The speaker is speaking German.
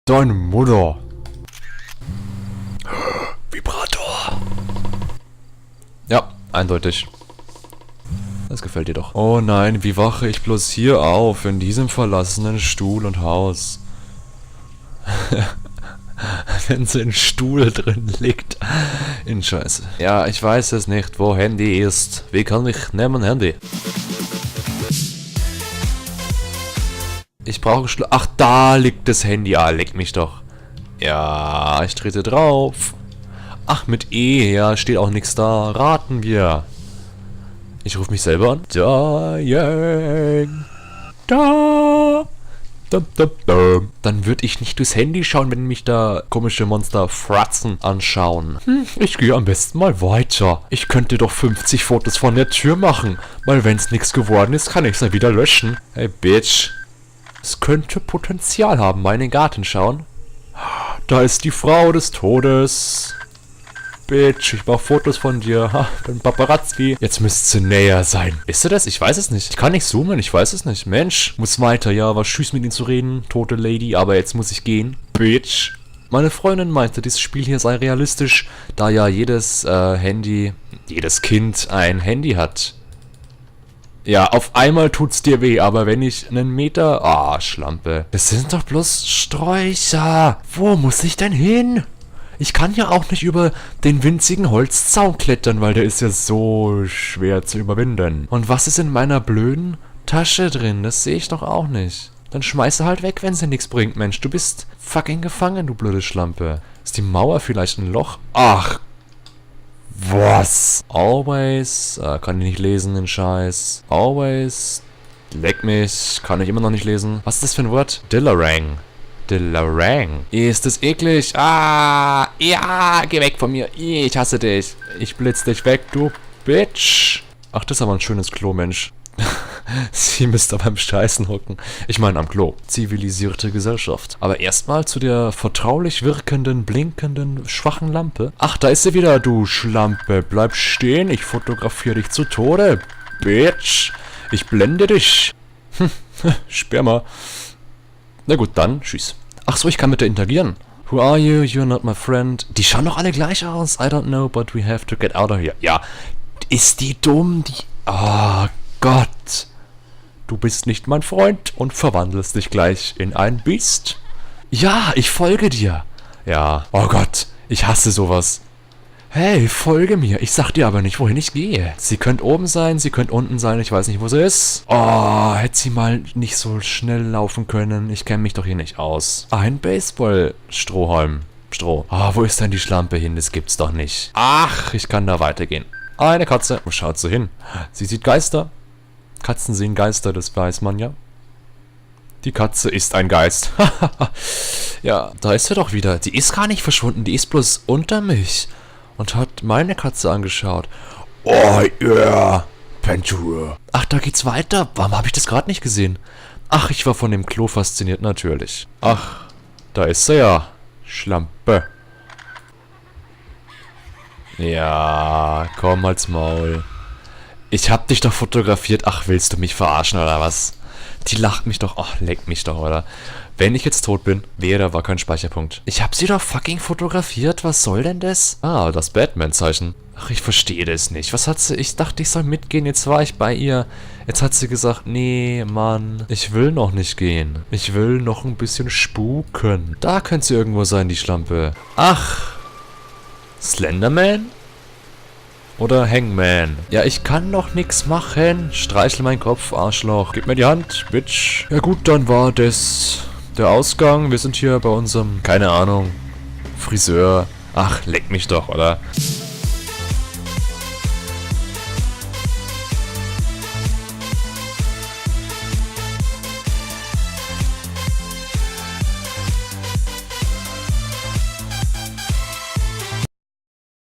Deine Mutter. Vibrator. Ja, eindeutig. Das gefällt dir doch. Oh nein, wie wache ich bloß hier auf, in diesem verlassenen Stuhl und Haus? Wenn so ein Stuhl drin liegt. In Scheiße. Ja, ich weiß es nicht, wo Handy ist. Wie kann ich nehmen Handy? Ich brauche Ach, da liegt das Handy. Ah, leck mich doch. Ja, ich trete drauf. Ach, mit E, ja, steht auch nichts da. Raten wir. Ich rufe mich selber an. Dying. Da. Dann würde ich nicht durchs Handy schauen, wenn mich da komische Monster fratzen anschauen. Ich gehe am besten mal weiter. Ich könnte doch 50 Fotos von der Tür machen. Weil wenn es nichts geworden ist, kann ich es dann wieder löschen. Hey, Bitch. Es könnte Potenzial haben. Mal in den Garten schauen. Da ist die Frau des Todes. Bitch, ich mach Fotos von dir. Ha, bin Paparazzi. Jetzt müsste sie näher sein. Ist sie das? Ich weiß es nicht. Ich kann nicht zoomen, ich weiß es nicht. Mensch, muss weiter. Ja, war süß mit ihnen zu reden. Tote Lady, aber jetzt muss ich gehen. Bitch. Meine Freundin meinte, dieses Spiel hier sei realistisch, da ja jedes jedes Kind ein Handy hat. Ja, auf einmal tut's dir weh, aber wenn ich einen Meter... Ah, Schlampe. Das sind doch bloß Sträucher. Wo muss ich denn hin? Ich kann ja auch nicht über den winzigen Holzzaun klettern, weil der ist ja so schwer zu überwinden. Und was ist in meiner blöden Tasche drin? Das sehe ich doch auch nicht. Dann schmeiße halt weg, wenn sie nichts bringt, Mensch. Du bist fucking gefangen, du blöde Schlampe. Ist die Mauer vielleicht ein Loch? Ach, was? Always, kann ich nicht lesen, den Scheiß. Always, leck mich, kann ich immer noch nicht lesen. Was ist das für ein Wort? Dillarang. Dillarang. Ist das eklig? Ah, ja, geh weg von mir. Ich hasse dich. Ich blitz dich weg, du Bitch. Ach, das ist aber ein schönes Klo, Mensch. Sie müsste beim Scheißen hocken. Ich meine am Klo. Zivilisierte Gesellschaft. Aber erstmal zu der vertraulich wirkenden, blinkenden, schwachen Lampe. Ach, da ist sie wieder, du Schlampe. Bleib stehen, ich fotografiere dich zu Tode. Bitch. Ich blende dich. Sperma. Na gut, dann, tschüss. Ach so, ich kann mit der interagieren. Who are you? You're not my friend. Die schauen doch alle gleich aus. I don't know, but we have to get out of here. Ja, ist die dumm? Oh Gott. Du bist nicht mein Freund und verwandelst dich gleich in ein Biest. Ja, ich folge dir. Ja, oh Gott, ich hasse sowas. Hey, folge mir. Ich sag dir aber nicht, wohin ich gehe. Sie könnte oben sein, sie könnte unten sein. Ich weiß nicht, wo sie ist. Oh, hätte sie mal nicht so schnell laufen können. Ich kenne mich doch hier nicht aus. Ein Baseball-Strohhalm. Stroh. Ah, wo ist denn die Schlampe hin? Das gibt's doch nicht. Ach, ich kann da weitergehen. Eine Katze. Wo schaut sie hin? Sie sieht Geister. Katzen sehen Geister, das weiß man ja. Die Katze ist ein Geist. Ja, da ist sie doch wieder. Die ist gar nicht verschwunden. Die ist bloß unter mich. Und hat meine Katze angeschaut. Oh, yeah. Pentur. Ach, da geht's weiter. Warum habe ich das gerade nicht gesehen? Ach, ich war von dem Klo fasziniert, natürlich. Ach, da ist sie ja. Schlampe. Ja, komm halt's Maul. Ich hab dich doch fotografiert. Ach, willst du mich verarschen oder was? Die lacht mich doch. Ach, leck mich doch, oder? Wenn ich jetzt tot bin, war kein Speicherpunkt. Ich hab sie doch fucking fotografiert. Was soll denn das? Ah, das Batman-Zeichen. Ach, ich verstehe das nicht. Was hat sie... Ich dachte, ich soll mitgehen. Jetzt war ich bei ihr. Jetzt hat sie gesagt, nee, Mann. Ich will noch nicht gehen. Ich will noch ein bisschen spuken. Da könnte sie irgendwo sein, die Schlampe. Ach. Slenderman? Oder Hangman. Ja, ich kann noch nix machen. Streichel meinen Kopf, Arschloch. Gib mir die Hand, Bitch. Ja gut, dann war das der Ausgang. Wir sind hier bei unserem, keine Ahnung, Friseur. Ach, leck mich doch, oder?